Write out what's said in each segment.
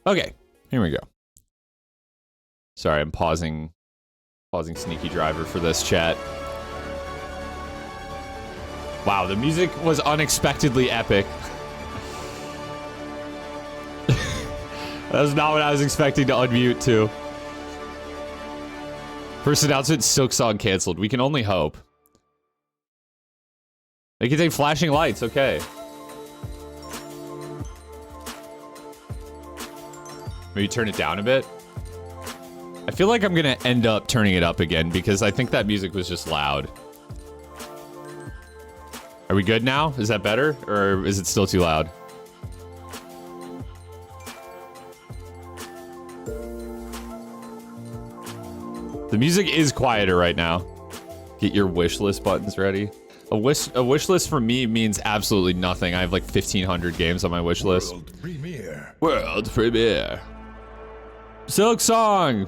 Okay, here we go. Sorry, I'm pausing Sneaky Driver for this chat. Wow, the music was unexpectedly epic. That was not what I was expecting to unmute to. First announcement, Silk Song canceled. We can only hope. They can take flashing lights, okay. Maybe turn it down a bit. I feel like I'm gonna end up turning it up again because I think that music was just loud. Are we good now? Is that better? Or is it still too loud? The music is quieter right now. Get your wish list buttons ready. A wish list for me means absolutely nothing. I have like 1,500 games on my wish list. World premiere. World premiere. Silk Song.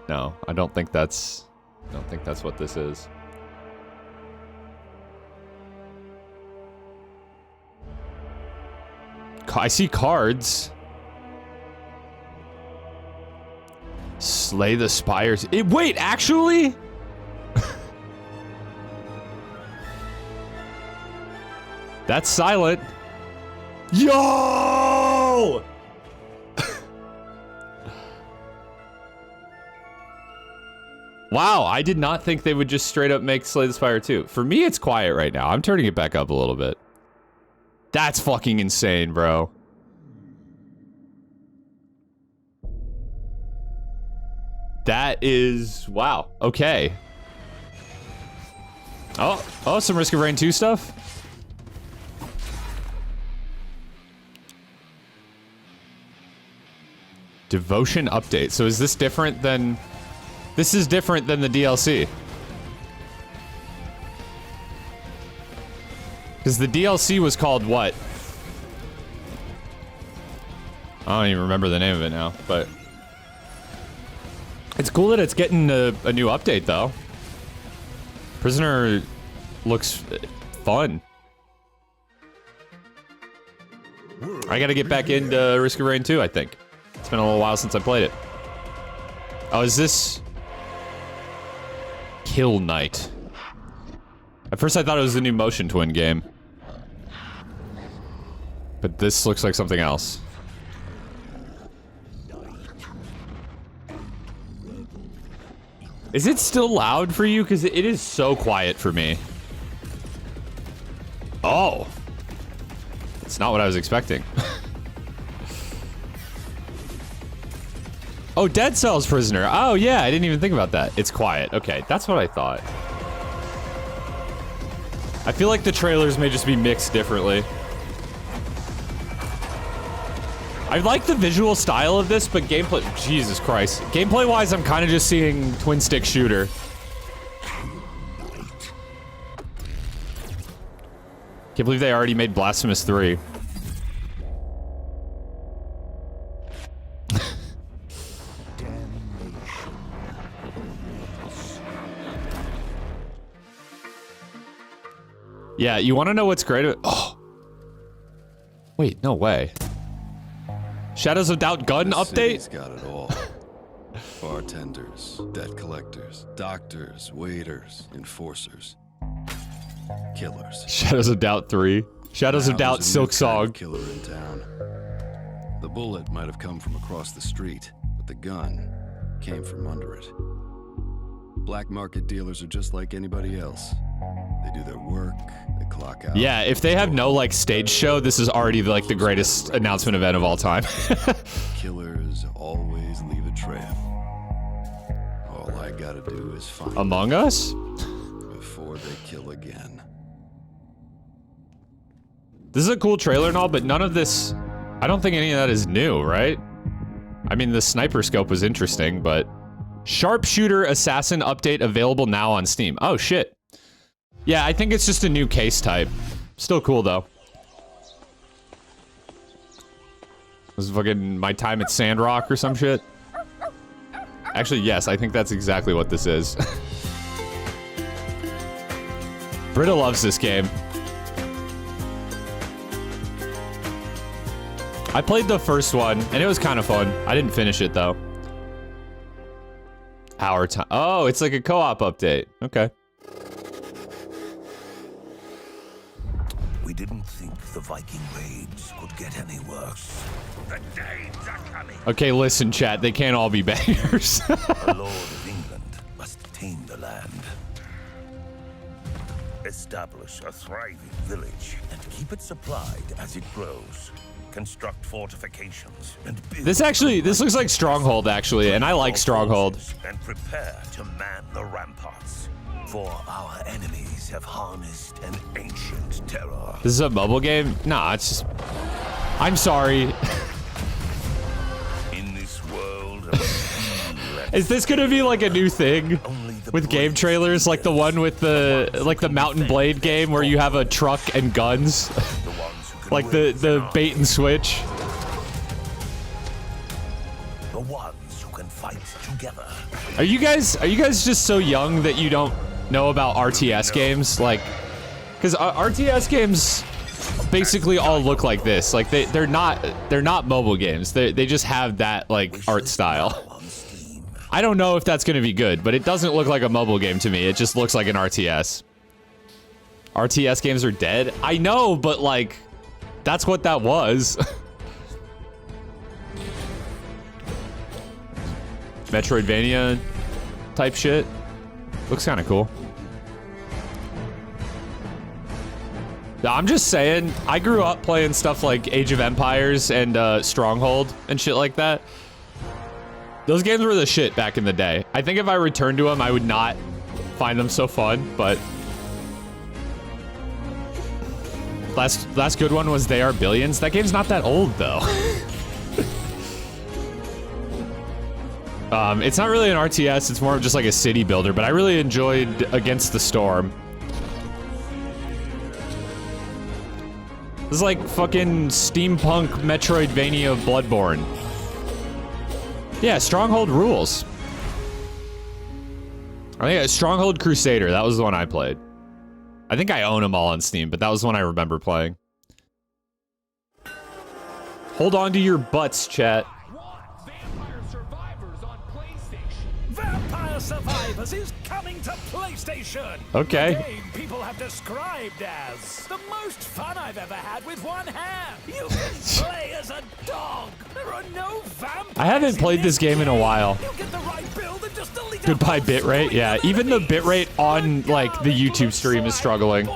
No, I don't think that's what this is. I see cards. Slay the Spires. Wait, actually? That's silent. Yo! Wow, I did not think they would just straight up make Slay the Spire 2. For me, it's quiet right now. I'm turning it back up a little bit. That's fucking insane, bro. That is... wow. Okay. Oh, some Risk of Rain 2 stuff? Devotion update. So is this different than... This is different than the DLC. Because the DLC was called what? I don't even remember the name of it now, but... It's cool that it's getting a new update, though. Prisoner looks fun. I gotta get back into Risk of Rain 2, I think. It's been a little while since I played it. Oh, is this... Kill Knight. At first I thought it was a new Motion Twin game. But this looks like something else. Is it still loud for you? Because it is so quiet for me. Oh. It's not what I was expecting. Oh, Dead Cells Prisoner. Oh, yeah, I didn't even think about that. It's quiet. Okay, that's what I thought. I feel like the trailers may just be mixed differently. I like the visual style of this, but gameplay... Jesus Christ. Gameplay-wise, I'm kind of just seeing twin-stick shooter. Can't believe they already made Blasphemous 3. Yeah, you want to know what's great? Oh. Wait, no way. Shadows of Doubt gun update? He's got it all. Bartenders, debt collectors, doctors, waiters, enforcers, killers. Shadows of Doubt 3. Shadows of Doubt Silk Song. Killer in town. The bullet might have come from across the street, but the gun came from under it. Black market dealers are just like anybody else. They do their work, they clock out. Yeah, if they have no, like, stage show, this is already, like, the greatest announcement event of all time. Killers always leave a trail. All I gotta do is find Among Us? before they kill again. This is a cool trailer and all, but none of this... I don't think any of that is new, right? I mean, the sniper scope was interesting, but... Sharpshooter Assassin update available now on Steam. Oh, shit. Yeah, I think it's just a new case type. Still cool, though. This is fucking My Time at Sandrock or some shit. Actually, yes, I think that's exactly what this is. Britta loves this game. I played the first one, and it was kind of fun. I didn't finish it, though. Hour time. Oh, it's like a co-op update. Okay. We didn't think the Viking raids could get any worse. The Danes are coming. Okay, listen, chat. They can't all be bangers. A lord of England must tame the land. Establish a thriving village and keep it supplied as it grows. Construct fortifications and build. This looks like Stronghold, actually, and I like Stronghold. And prepare to man the ramparts. For our enemies have harnessed an ancient terror. This is a mobile game? Nah, it's just... I'm sorry. In this world Is this gonna be like a new thing? With game trailers, like the one with the Mountain Blade game where you have a truck and guns? Like the bait and switch? The ones who can fight together. Are you guys just so young that you don't know about RTS games? Like, because RTS games basically all look like this. Like they're not mobile games. They just have that like art style. I don't know if that's gonna be good, but it doesn't look like a mobile game to me. It just looks like an RTS. RTS games are dead. I know, but like, that's what that was. Metroidvania type shit. Looks kind of cool. I'm just saying, I grew up playing stuff like Age of Empires and Stronghold and shit like that. Those games were the shit back in the day. I think if I returned to them, I would not find them so fun, but... Last good one was They Are Billions. That game's not that old, though. It's not really an RTS, it's more of just like a city builder, but I really enjoyed Against the Storm. This is like fucking steampunk Metroidvania Bloodborne. Yeah, Stronghold rules. I think Stronghold Crusader, that was the one I played. I think I own them all on Steam, but that was the one I remember playing. Hold on to your butts, chat. Vampire Survivors on PlayStation. Vampire Survivors is coming to PlayStation. Okay. A game people have described as the most fun I've ever had with one hand. You can play as a dog. There are no vampires. I haven't played this game in a while. You'll get the right build and just delete Goodbye bitrate. Yeah, even the bitrate on like the YouTube stream is struggling.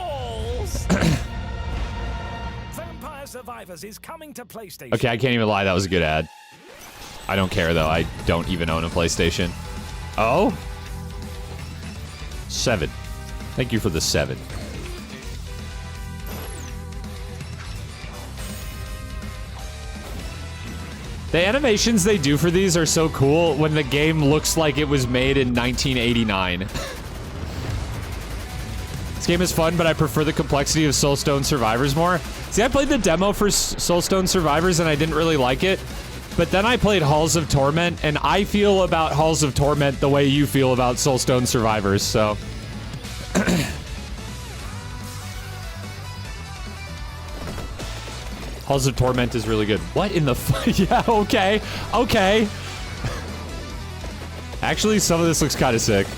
Vampire Survivors is coming to PlayStation. Okay, I can't even lie. That was a good ad. I don't care though. I don't even own a PlayStation. Oh? 7. Thank you for the 7. The animations they do for these are so cool when the game looks like it was made in 1989. This game is fun, but I prefer the complexity of Soulstone Survivors more. See, I played the demo for Soulstone Survivors and I didn't really like it. But then I played Halls of Torment, and I feel about Halls of Torment the way you feel about Soulstone Survivors, so... Halls of Torment is really good. What in the f- Yeah, okay. Okay. Actually, some of this looks kind of sick.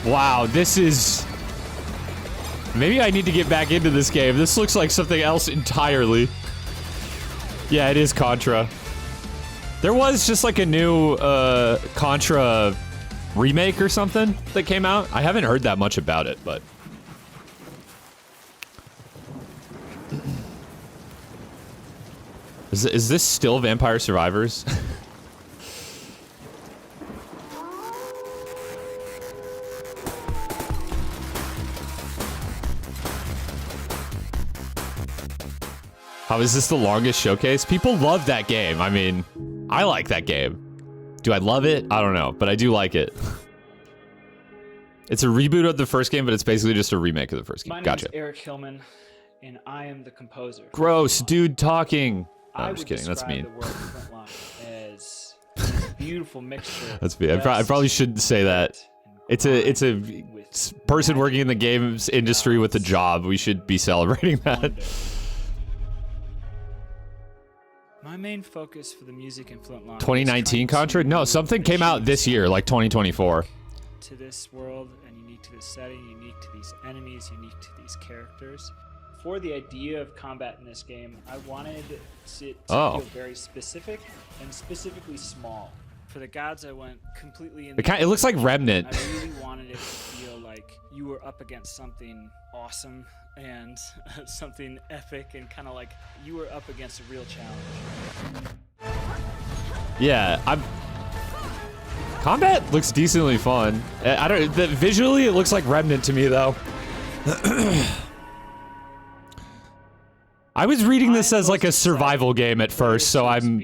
Wow, this is... Maybe I need to get back into this game. This looks like something else entirely. Yeah, it is Contra. There was just like a new Contra remake or something that came out. I haven't heard that much about it, but... Is this still Vampire Survivors? How is this the longest showcase? People love that game. I mean, I like that game. Do I love it? I don't know, but I do like it. It's a reboot of the first game, but it's basically just a remake of the first game. My Gotcha. name's Eric Hillman, and I am the composer. Gross, dude talking. No, I I'm just kidding. That's mean. would describe the work of Frontline as a beautiful mixture. That's mean. I probably shouldn't say that. It's a person working in the games industry with a job. We should be celebrating that. My main focus for the music in Flintlock. 2019 Contra? No, something came out this year, like 2024. To this world and unique to this setting, unique to these enemies, unique to these characters. For the idea of combat in this game, I wanted it to feel very specific and specifically small. For the gods, I went completely in. It looks like Remnant. I really wanted it to feel like you were up against something awesome and something epic, and kind of like you were up against a real challenge. Yeah, combat looks decently fun. Visually it looks like Remnant to me though. I was reading this as like a survival game at first, so I'm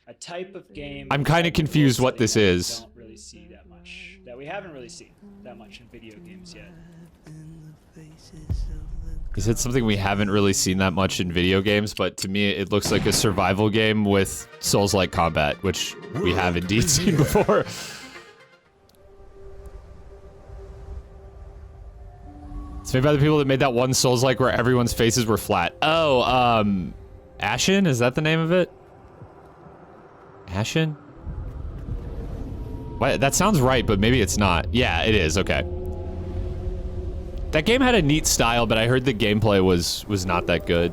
a type of game. I'm kind of confused what this is. Don't really see that much. That we haven't really seen that much in video games yet. He said something we haven't really seen that much in video games, but to me it looks like a survival game with Souls-like combat, which we have indeed seen before. It's made by the people that made that one Souls-like where everyone's faces were flat. Oh, Ashen? Is that the name of it? Ashen? What? That sounds right, but maybe it's not. Yeah, it is. Okay. That game had a neat style, but I heard the gameplay was not that good.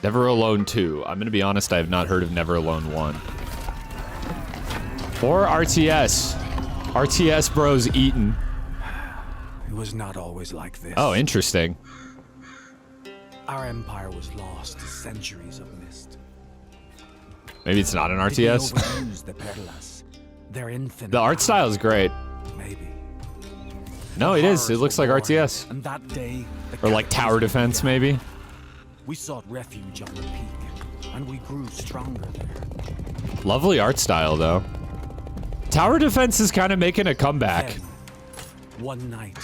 Never Alone 2. I'm gonna be honest, I have not heard of Never Alone 1. Or RTS. RTS Bros Eaton. It was not always like this. Oh, interesting. Our empire was lost to centuries of mist. Maybe it's not an Did we RTS. overuse the Perlas? Their infinite The art style is great. Maybe. No, it is. It looks like RTS. And that day, Or like tower defense, maybe. we sought refuge on the peak, and we grew stronger there. Lovely art style, though. Tower defense is kind of making a comeback. Then, one night,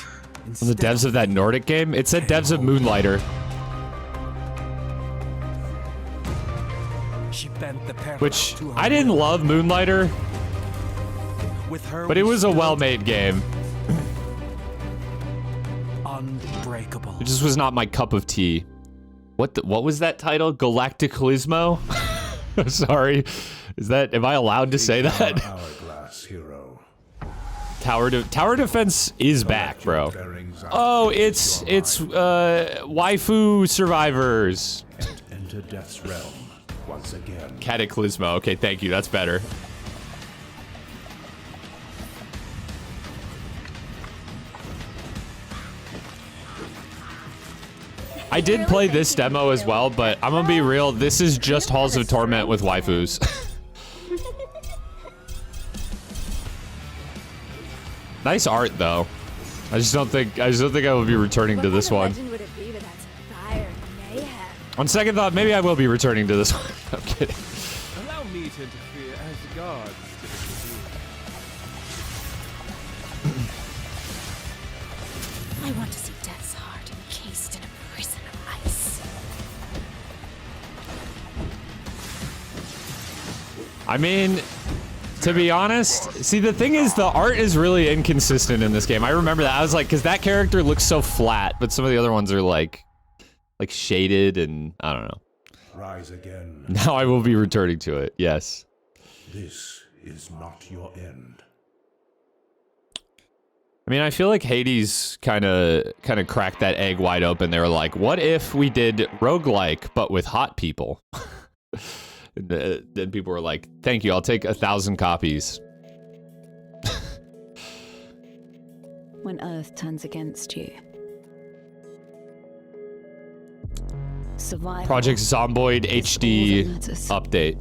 From the devs of that Nordic game? It said devs of Moonlighter. She bent the Perla Which, to her I didn't will. love Moonlighter, With her, but it we was a stood well-made game. unbreakable. It just was not my cup of tea. What was that title? Galacticalismo? Sorry. Am I allowed to say that? Hourglass hero. Tower defense is back, bro. Oh, it's waifu survivors. Enter death's realm once again. Cataclysmo. Okay, thank you. That's better. I did play this demo as well, but I'm gonna be real. This is just Halls of Torment with waifus. Nice art, though. I just don't think I will be returning to this one. Legend would it be without fire and mayhem? On second thought, maybe I will be returning to this one. I'm kidding. Allow me to interfere as the gods typically do. I want to see Death's heart encased in a prison of ice. I mean, to be honest, see, the thing is, the art is really inconsistent in this game. I remember that. I was like, because that character looks so flat, but some of the other ones are like shaded, and I don't know. Rise again. Now I will be returning to it. Yes. This is not your end. I mean, I feel like Hades kind of cracked that egg wide open. They were like, what if we did roguelike, but with hot people? Then people were like, thank you, I'll take 1,000 copies. When Earth turns against you. Survival. Project Zomboid is HD all that matters. update.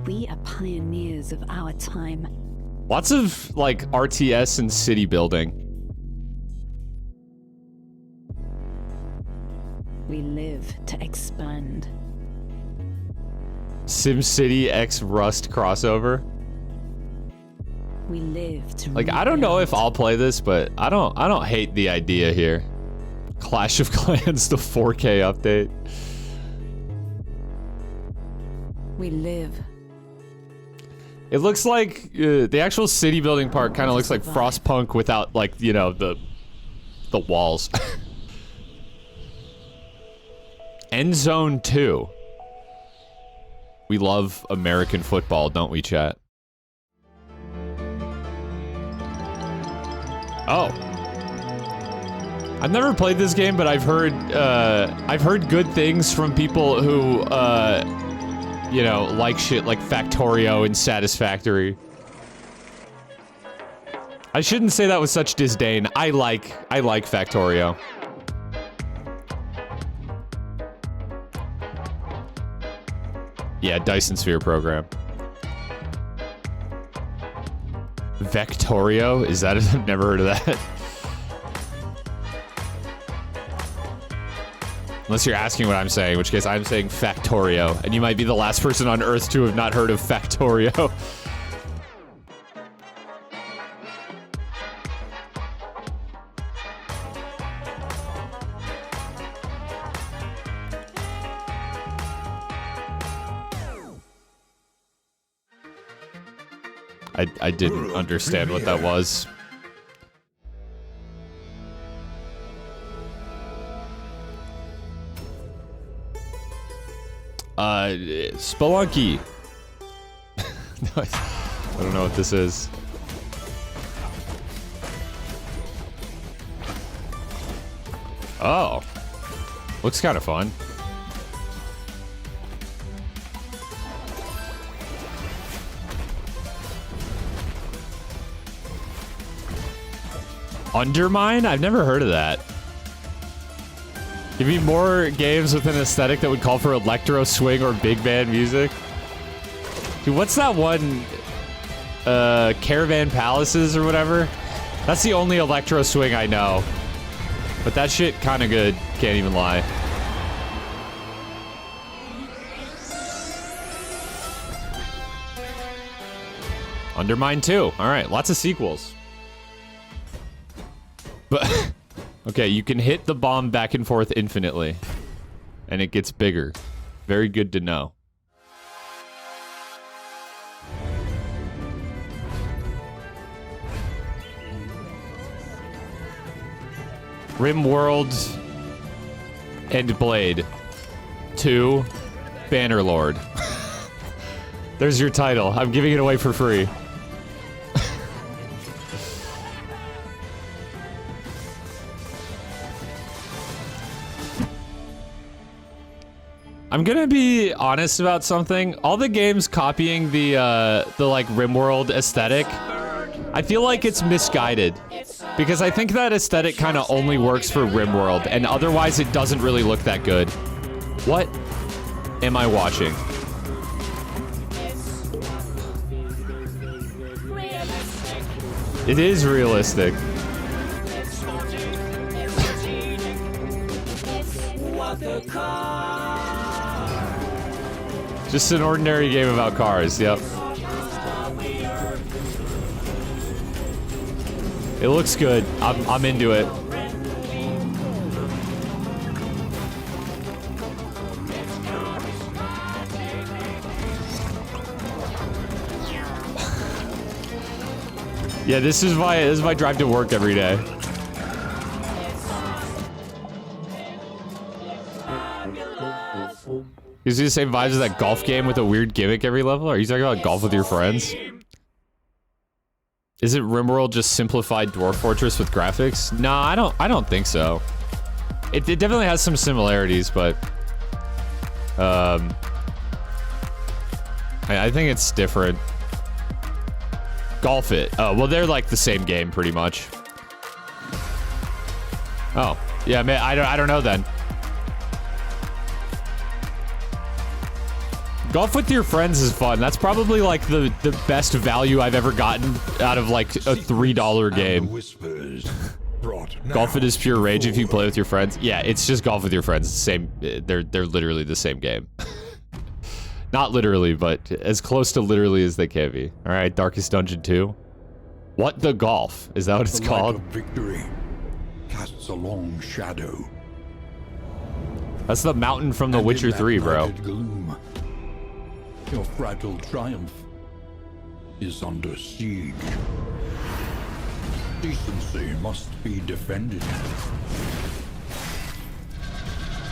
We are pioneers of our time. Lots of, like, RTS and city building. We live to expand. SimCity X Rust crossover. We live to Like, I don't know if rebuild. I'll play this, but I don't hate the idea here. Clash of Clans, the 4K update. We live It looks like the actual city building part kind of looks like Frostpunk without, like, you know, the walls. End Zone 2. We love American football, don't we, chat? Oh. I've never played this game, but I've heard good things from people who, you know, like shit like Factorio and Satisfactory. I shouldn't say that with such disdain. I like Factorio. Yeah, Dyson Sphere program. Vectorio? Is that? I've never heard of that. Unless you're asking what I'm saying, in which case I'm saying Factorio, and you might be the last person on Earth to have not heard of Factorio. I didn't understand what that was. Spelunky. No, I don't know what this is. Oh. Looks kind of fun. Undermine? I've never heard of that. Give me more games with an aesthetic that would call for electro swing or big band music. Dude, what's that one? Caravan Palaces or whatever? That's the only electro swing I know. But that shit kinda good, can't even lie. Undermine 2. Alright, lots of sequels. But okay, you can hit the bomb back and forth infinitely. And it gets bigger. Very good to know. Rimworld and Blade 2 Bannerlord. There's your title. I'm giving it away for free. I'm gonna be honest about something. All the games copying the like Rimworld aesthetic, I feel like it's misguided. Because I think that aesthetic kind of only works for Rimworld, and otherwise it doesn't really look that good. What am I watching? It is realistic. Just an ordinary game about cars, yep. It looks good. I'm into it. Yeah, this is my drive to work every day. Gives you the same vibes as that golf game with a weird gimmick every level? Are you talking about golf with your friends? Is it Rimworld just simplified Dwarf Fortress with graphics? Nah, I don't think so. It definitely has some similarities, but I think it's different. Golf It. Oh, well, they're like the same game pretty much. Oh, yeah, man, I don't know then. Golf with your friends is fun. That's probably like the best value I've ever gotten out of like a $3 game. Golf It is pure rage if you play with your friends. Yeah, it's just golf with your friends. Same. They're literally the same game. Not literally, but as close to literally as they can be. All right, Darkest Dungeon 2. What the Golf? Is that what it's called? Victory casts a long shadow. That's the mountain from The Witcher 3, bro. Gloom, your fragile triumph is under siege. Decency must be defended.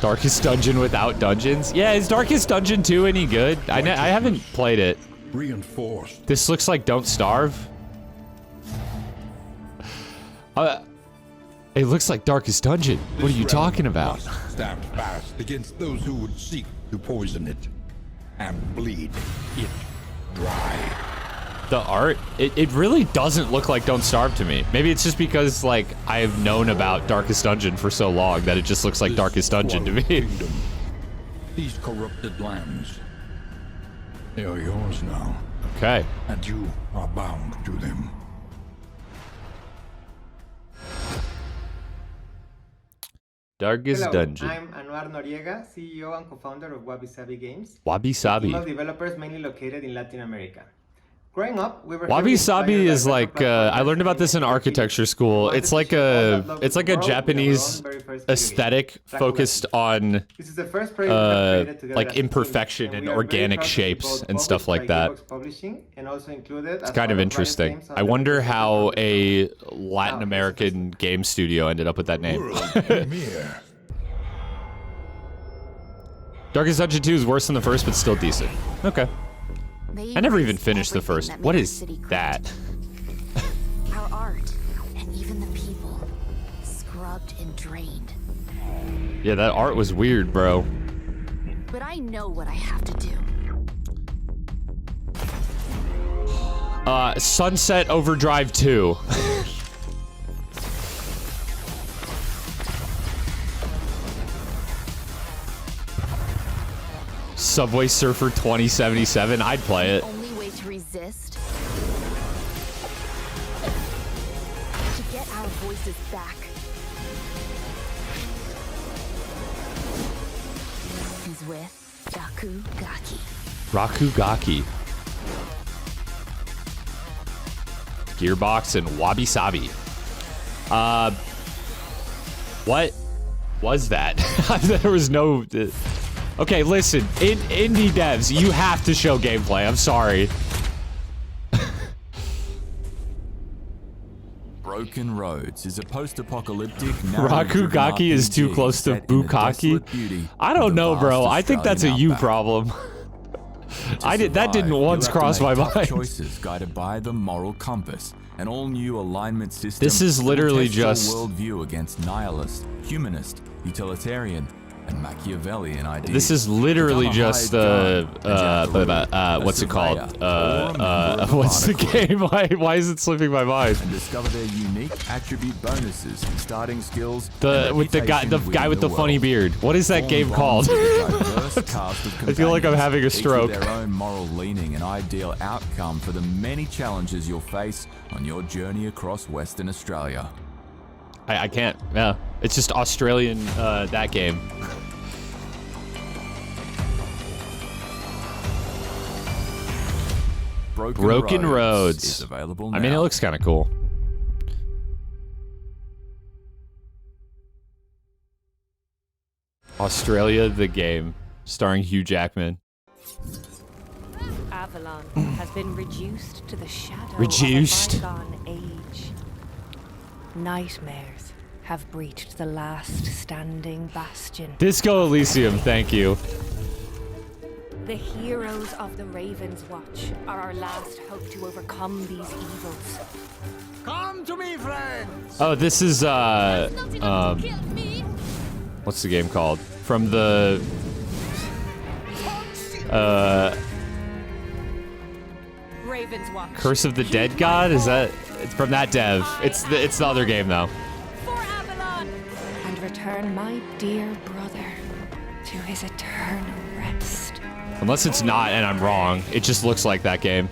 Darkest Dungeon without dungeons? Yeah, is Darkest Dungeon 2 any good? I haven't played it. Reinforced. This looks like Don't Starve. It looks like Darkest Dungeon. What are you talking about? Must stand fast against those who would seek to poison it and bleed it dry. The art, it really doesn't look like Don't Starve to me. Maybe it's just because, like, I've known about Darkest Dungeon for so long that it just looks like Darkest Dungeon to me. Kingdom, these corrupted lands, they are yours now. Okay. And you are bound to them. Darkest Hello, Dungeon. I'm Anwar Noriega, CEO and co-founder of Wabi Sabi Games. Wabi A team of Sabi. developers mainly located in Latin America. Growing up, we were Wabi heavily Sabi inspired is by like platformers I learned about this in and architecture RPGs. school. We wanted It's to like share all a that love it's with like the a world with our Japanese own very first video game, aesthetic Roguelikes. focused on This is the first project we have created together like as a team, imperfection and and we are very organic proud to be shapes both and stuff published like by that. Gearbox Publishing and also included It's kind of interesting. I wonder how a Latin American game studio ended up with that name. World premiere. Darkest Dungeon 2 is worse than the first, but still decent. Okay. I never even finished the first. What is that? Our art, and even the people, scrubbed and drained. Yeah, that art was weird, bro. But I know what I have to do. Sunset Overdrive 2. Subway Surfer 2077. I'd play it. The only way to resist, to get our voices back, is with Rakugaki. Rakugaki. Gearbox and Wabi Sabi. What was that? There was no... Okay, listen. In indie devs, you have to show gameplay. I'm sorry. Broken Roads is a post-apocalyptic Rakugaki is too close to Bukkake. I don't know, bro. I think that's a you problem. That didn't once cross my mind. Choices guided by the moral compass, an all-new alignment system. This is literally that will test just your worldview against nihilist, humanist, utilitarian, and Machiavellian ideas. This is literally just what's it called? What's the game? Why is it slipping my mind? And discover their unique attribute bonuses, starting skills. The guy with the funny beard. What is that game called? I feel like I'm having a stroke. Their own moral leaning and ideal outcome for the many challenges you'll face on your journey across Western Australia. I can't. Yeah, it's just Australian. That game. Broken Roads is available now. I mean, it looks kind of cool. Australia, the game, starring Hugh Jackman. Avalon has been reduced to the shadow Reduced? of a bygone age. Nightmares have breached the last standing bastion. Disco Elysium, thank you. The heroes of the Raven's Watch are our last hope to overcome these evils. Come to me, friends! Oh, this is what's the game called? From the Raven's Watch. Curse of the Dead God? Is that? It's from that dev. It's the other game though. For Avalon! And return my dear brother to his eternal rest. Unless it's not and I'm wrong. It just looks like that game.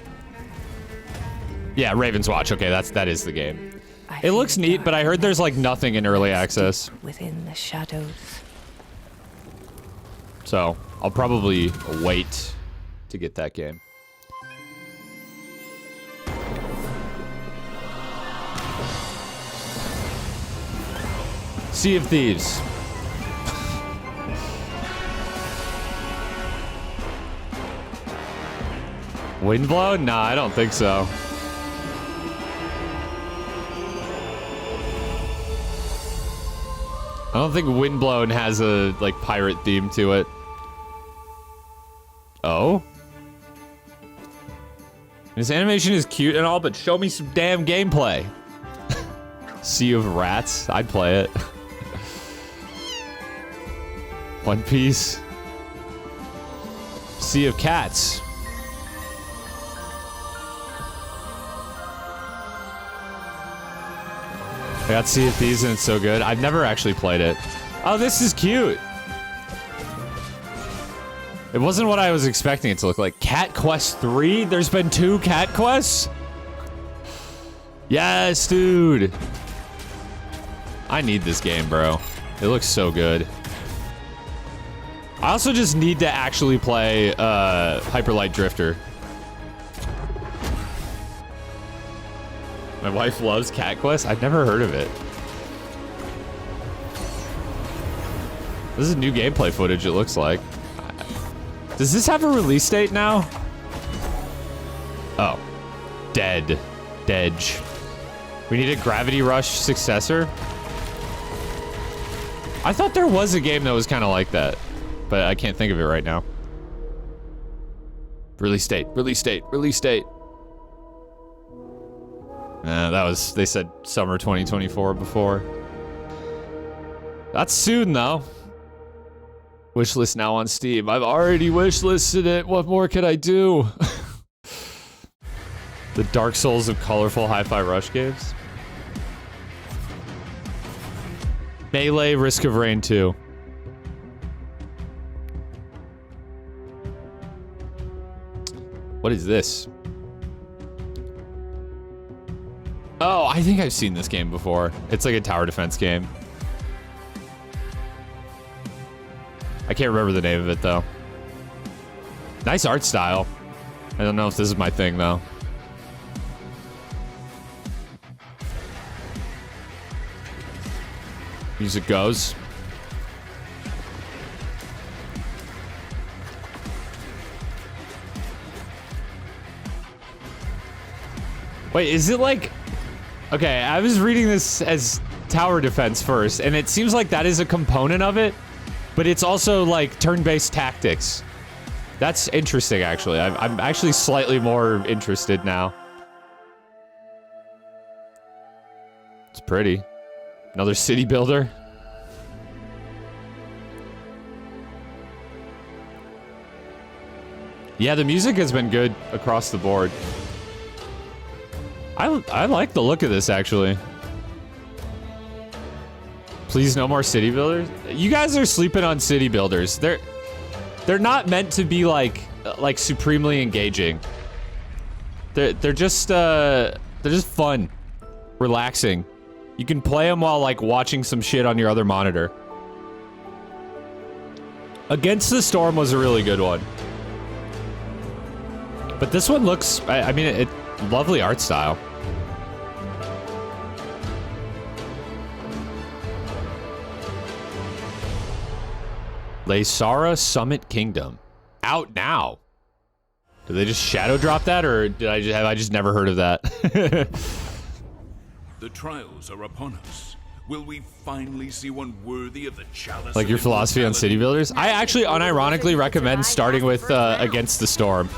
Yeah, Raven's Watch. Okay, that is the game. It looks neat, but I heard there's like nothing in early access. Within the shadows. So, I'll probably wait to get that game. Sea of Thieves. Windblown? Nah, I don't think so. I don't think Windblown has a, like, pirate theme to it. Oh? This animation is cute and all, but show me some damn gameplay. Sea of Rats? I'd play it. One Piece. Sea of Cats. I got Sea of Thieves and it's so good. I've never actually played it. Oh, this is cute. It wasn't what I was expecting it to look like. Cat Quest 3? There's been 2 Cat Quests? Yes, dude. I need this game, bro. It looks so good. I also just need to actually play Hyper Light Drifter. My wife loves Cat Quest. I've never heard of it. This is new gameplay footage, it looks like. Does this have a release date now? Oh. Dead. Dedge. We need a Gravity Rush successor? I thought there was a game that was kind of like that, but I can't think of it right now. Release date, release date, release date. That was, they said summer 2024 before. That's soon though. Wishlist now on Steam. I've already wishlisted it. What more could I do? The Dark Souls of colorful Hi-Fi Rush games. Melee Risk of Rain 2. What is this? Oh, I think I've seen this game before. It's like a tower defense game. I can't remember the name of it though. Nice art style. I don't know if this is my thing though. Music goes. Wait, is it like... Okay, I was reading this as tower defense first, and it seems like that is a component of it, but it's also like turn-based tactics. That's interesting, actually. I'm actually slightly more interested now. It's pretty. Another city builder. Yeah, the music has been good across the board. I like the look of this, actually. Please, no more city builders. You guys are sleeping on city builders. They're not meant to be like supremely engaging. They're just fun, relaxing. You can play them while like watching some shit on your other monitor. Against the Storm was a really good one. But this one looks, I mean, lovely art style. Laysara Summit Kingdom. Out now. Did they just shadow drop that, or did I just never heard of that? The trials are upon us. Will we finally see one worthy of the chalice? Like your philosophy on city builders? I actually unironically recommend starting with Against the Storm.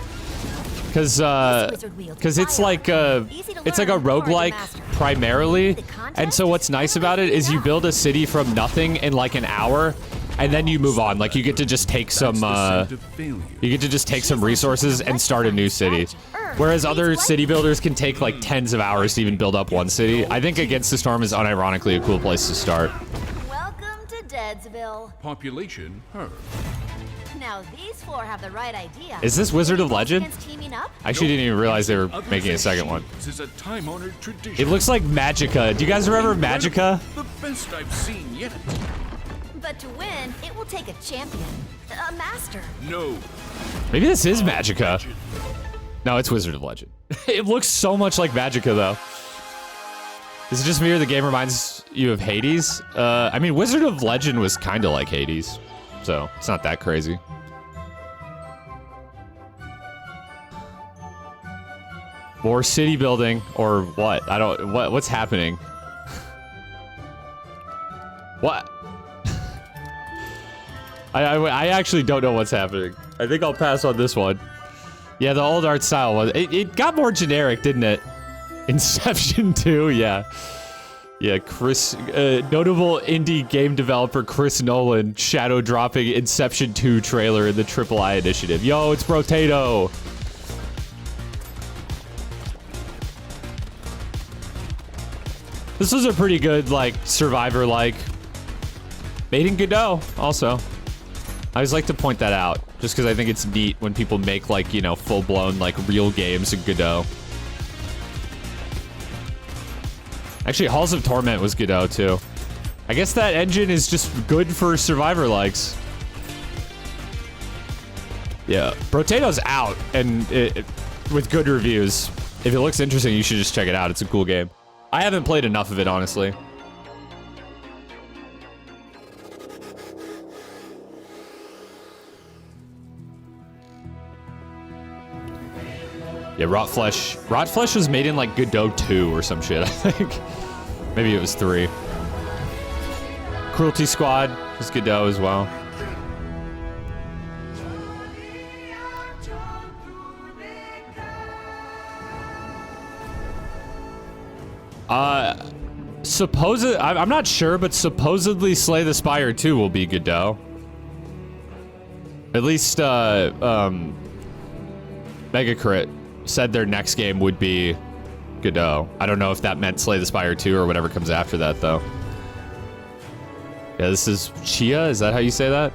Cause it's like a roguelike primarily, and so what's nice about it is you build a city from nothing in like an hour, and then you move on. Like you get to just take some resources and start a new city. Whereas other city builders can take like tens of hours to even build up one city. I think Against the Storm is unironically a cool place to start. Welcome to Deadsville. Population her. Now these four have the right idea. Is this Wizard of Legend? I actually didn't even realize they were making a second one. Is a time-honored tradition. It looks like Magicka. Do you guys remember Magicka? The best I've seen yet. But to win, it will take a champion, a master. No. Maybe this is Magicka. No, it's Wizard of Legend. It looks so much like Magicka, though. Is it just me or the game reminds you of Hades? I mean, Wizard of Legend was kind of like Hades, so it's not that crazy. More city building or what? I don't. What's happening? What? I actually don't know what's happening. I think I'll pass on this one. Yeah, the old art style was. It got more generic, didn't it? Inception 2, yeah. Yeah, notable indie game developer Chris Nolan shadow dropping Inception 2 trailer in the III initiative. Yo, it's Brotato. This was a pretty good, like, Survivor-like. Made in Godot, also. I always like to point that out, just because I think it's neat when people make, like, you know, full-blown, like, real games in Godot. Actually, Halls of Torment was Godot, too. I guess that engine is just good for Survivor likes. Yeah, Brotato's out, and with good reviews. If it looks interesting, you should just check it out. It's a cool game. I haven't played enough of it, honestly. Yeah, Rot Flesh. Rot Flesh was made in, like, Godot 2 or some shit, I think. Maybe it was 3. Cruelty Squad was Godot as well. I'm not sure, but supposedly Slay the Spire 2 will be Godot. At least, Megacrit said their next game would be Godot. I don't know if that meant Slay the Spire 2 or whatever comes after that, though. Yeah, this is Chia? Is that how you say that?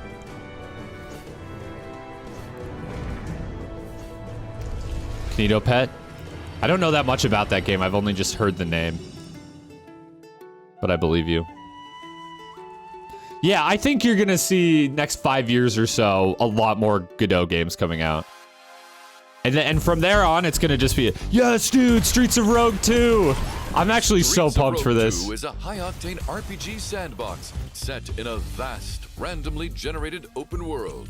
Kinito Pet? I don't know that much about that game. I've only just heard the name. But I believe you. Yeah, I think you're gonna see next 5 years or so a lot more Godot games coming out. And from there on, it's gonna just be, yes, dude, Streets of Rogue 2. I'm actually so pumped for this. Streets of Rogue 2 is a high-octane RPG sandbox set in a vast, randomly generated open world.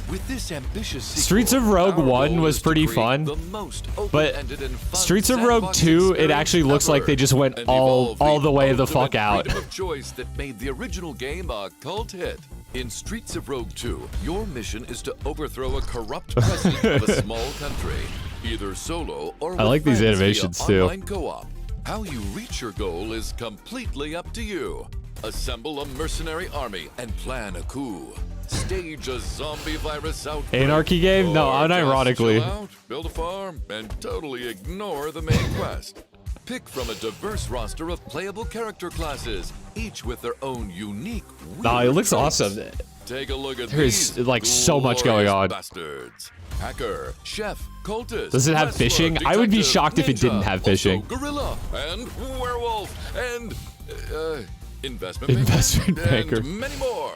With this ambitious sequel, Streets of Rogue 1 was pretty fun, but Streets of Rogue 2, it actually looks like they just went all the way the fuck out. Freedom of choice that made the original game a cult hit. In Streets of Rogue 2, your mission is to overthrow a corrupt president of a small country, either solo or with I like these friends animations via too. online co-op. How you reach your goal is completely up to you. Assemble a mercenary army and plan a coup. Stage a zombie virus outbreak. Anarchy game? No, Or just unironically. chill out, build a farm, and totally ignore the main quest. Pick from a diverse roster of playable character classes, each with their own unique. Nah, it looks traits. awesome. Take a look at There's these like so much going on. bastards. Hacker, chef, cultist. Does it have wrestler, fishing? I would be detective, shocked if it didn't ninja, have fishing. also gorilla and werewolf and investment banker. and many more.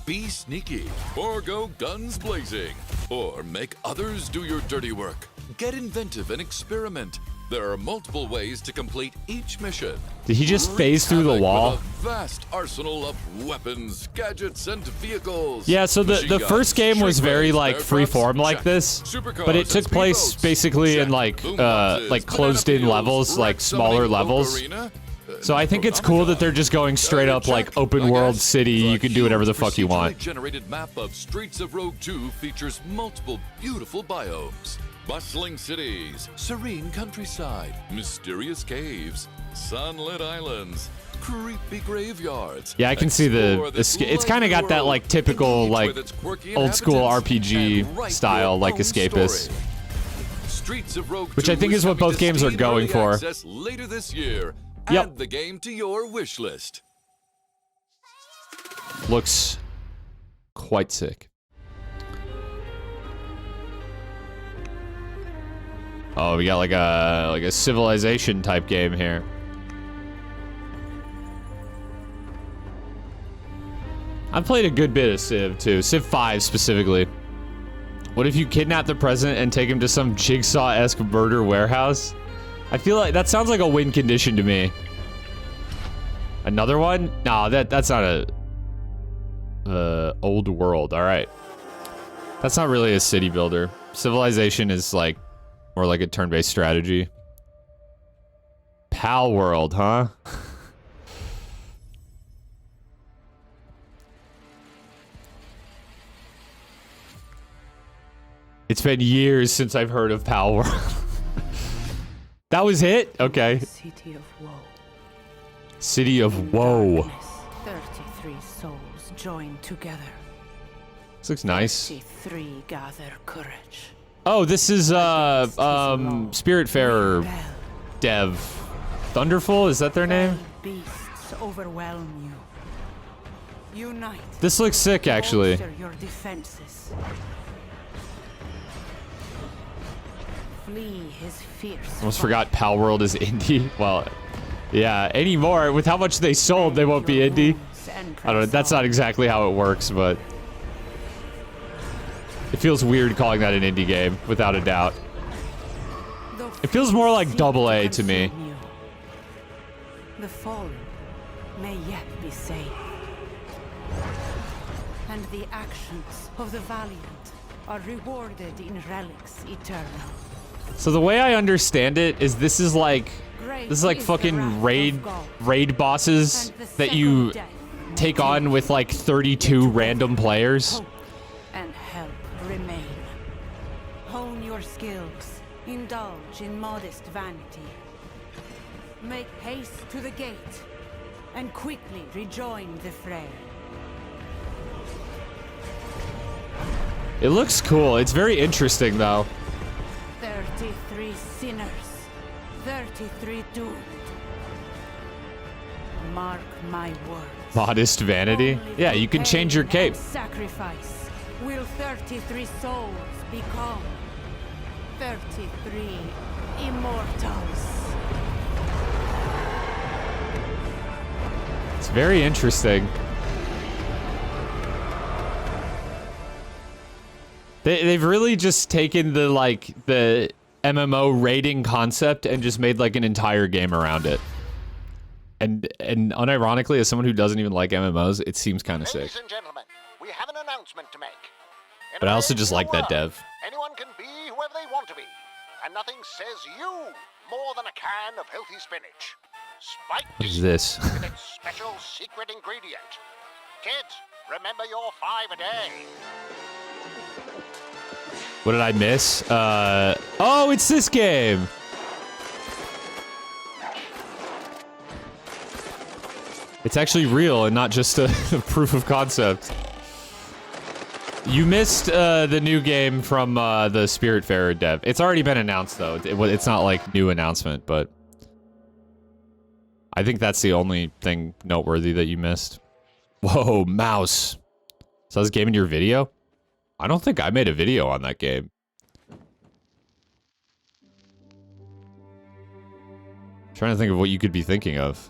Be sneaky, or go guns blazing, or make others do your dirty work. Get inventive and experiment. There are multiple ways to complete each mission. Did he just phase through the Havoc wall? with a vast arsenal of weapons, gadgets, and vehicles. Yeah, so the Machine first guns, game was very shrinkways, like aircrafts, free-form like check. this, Supercars but it and took place speedboats, basically in check. like Boomboxes, closed-in banana levels, peels, like rat smaller summoning, levels. arena. So I think it's cool that they're just going straight up like open world city. You can do whatever the fuck you want. The generated map of Streets of Rogue 2 features multiple beautiful biomes. Bustling cities, serene countryside, mysterious caves, sunlit islands, creepy graveyards. Yeah, I can see the. It's kind of got that like typical like old school RPG style like escapist, Streets of Rogue which 2 I think is what both games are Steam going Early for. Access later this year. Yep. Add the game to your wish list. Looks quite sick. Oh, we got like a civilization type game here. I've played a good bit of Civ too, Civ 5 specifically. What if you kidnap the president and take him to some Jigsaw-esque murder warehouse? I feel like that sounds like a win condition to me. Another one? No, that's not a old world. All right. That's not really a city builder. Civilization is like more like a turn-based strategy. Pal World, huh? It's been years since I've heard of Pal World. That was it? Okay. City of Woe. City of Woe. 33 souls joined together. This looks nice. 33 gather courage. Oh, this is Spiritfarer dev. Thunderful, is that their name? Beasts overwhelm you. Unite. This looks sick, actually. Bolster your defenses. Flee his fierce. Almost forgot Pal World is indie. Well, yeah, anymore. With how much they sold, they won't be indie. I don't know. That's not exactly how it works, but it feels weird calling that an indie game, without a doubt. It feels more like AA to me. The fallen may yet be saved. And the actions of the valiant are rewarded in relics eternal. So the way I understand it is this is like fucking raid bosses that you take on with like 32 random players. And help remain. Hone your skills. Indulge in modest vanity. Make haste to the gate and quickly rejoin the fray. It looks cool. It's very interesting though. 33 sinners, 33 doomed. Mark my words. Modest vanity? Yeah, you can change your cape. Sacrifice will 33 souls become 33 immortals. It's very interesting. They've really just taken the MMO raiding concept and just made like an entire game around it. And unironically, as someone who doesn't even like MMOs, it seems kind of sick. Ladies and gentlemen, we have an announcement to make. But I also just like that dev. Anyone can be whoever they want to be, and nothing says you more than a can of healthy spinach. Spiked What is this? with its special secret ingredient. Kids, remember your 5 a day. What did I miss? Oh, it's this game! It's actually real and not just a proof of concept. You missed the new game from the Spiritfarer dev. It's already been announced though. It's not like new announcement, but I think that's the only thing noteworthy that you missed. Whoa, mouse. So I was gaming your video? I don't think I made a video on that game. Trying to think of what you could be thinking of.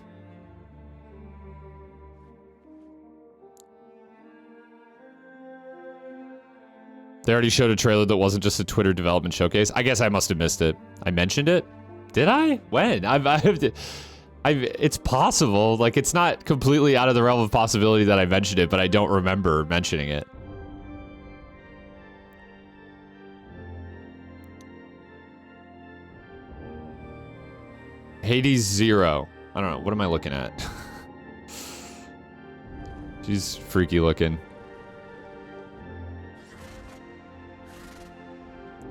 They already showed a trailer that wasn't just a Twitter development showcase. I guess I must have missed it. I mentioned it? Did I? When? It's possible. Like, it's not completely out of the realm of possibility that I mentioned it, but I don't remember mentioning it. Hades 0. I don't know. What am I looking at? She's freaky looking.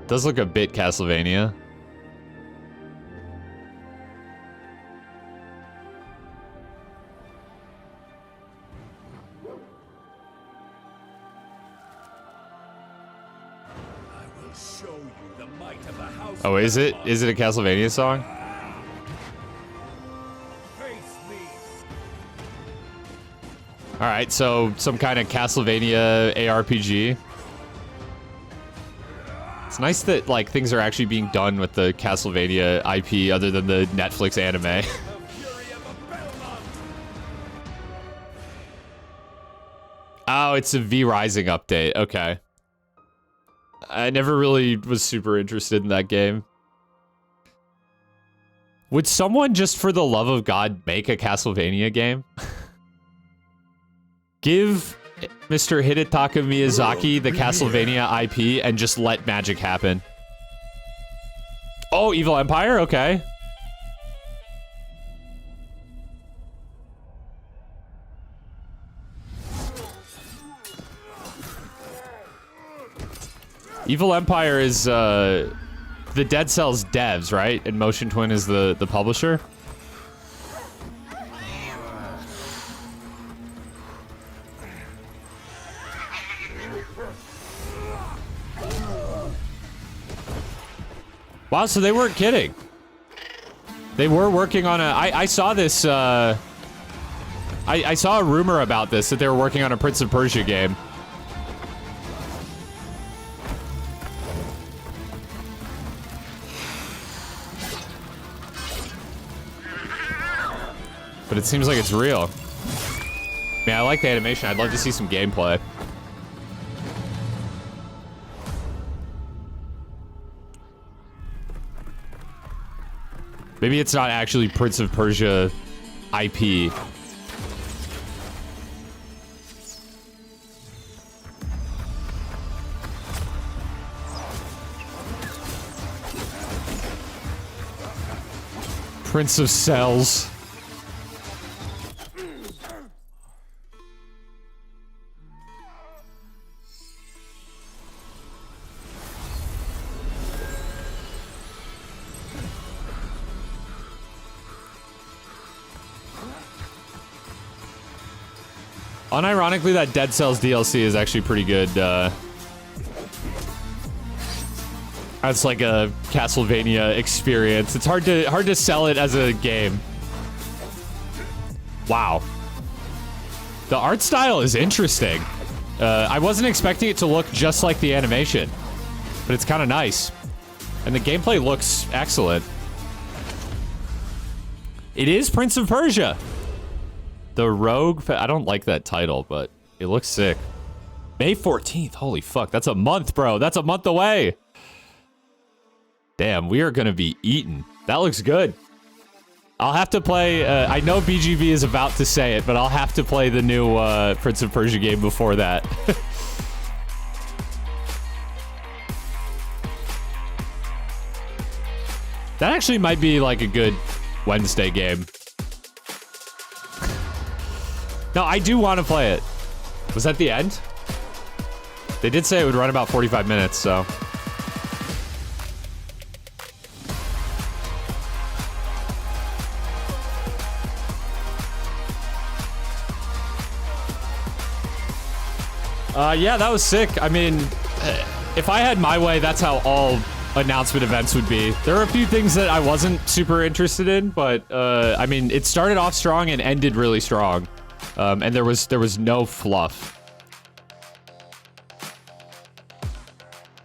Does look a bit Castlevania. Oh, is it? Is it a Castlevania song? Alright, so some kind of Castlevania ARPG. It's nice that, like, things are actually being done with the Castlevania IP other than the Netflix anime. Oh, it's a V Rising update. Okay. I never really was super interested in that game. Would someone, just for the love of God, make a Castlevania game? Give Mr. Hidetaka Miyazaki the Castlevania IP and just let magic happen. Oh, Evil Empire? Okay. Evil Empire is the Dead Cells devs, right? And Motion Twin is the publisher. Wow, so they weren't kidding. They were working on a... I saw this... I saw a rumor about this, that they were working on a Prince of Persia game. But it seems like it's real. Man, I like the animation. I'd love to see some gameplay. Maybe it's not actually Prince of Persia IP. Prince of Cells. Unironically, that Dead Cells DLC is actually pretty good. That's like a Castlevania experience. It's hard to sell it as a game. Wow. The art style is interesting. I wasn't expecting it to look just like the animation, but it's kind of nice. And the gameplay looks excellent. It is Prince of Persia. The Rogue... I don't like that title, but it looks sick. May 14th. Holy fuck. That's a month, bro. That's a month away. Damn, we are going to be eaten. That looks good. I'll have to play... I know BGB is about to say it, but I'll have to play the new Prince of Persia game before that. That actually might be like a good Wednesday game. No, I do want to play it. Was that the end? They did say it would run about 45 minutes, so... Yeah, that was sick. I mean, if I had my way, that's how all announcement events would be. There were a few things that I wasn't super interested in, but, I mean, it started off strong and ended really strong. And there was no fluff.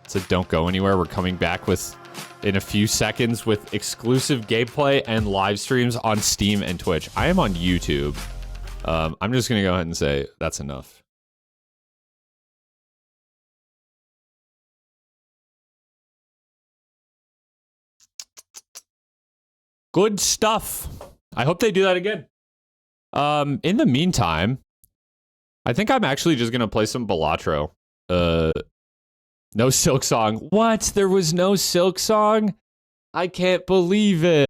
So don't go anywhere. We're coming back in a few seconds with exclusive gameplay and live streams on Steam and Twitch. I am on YouTube. I'm just gonna go ahead and say that's enough. Good stuff. I hope they do that again. In the meantime, I think I'm actually just gonna play some Balatro. No Silk Song. What? There was no Silk Song? I can't believe it.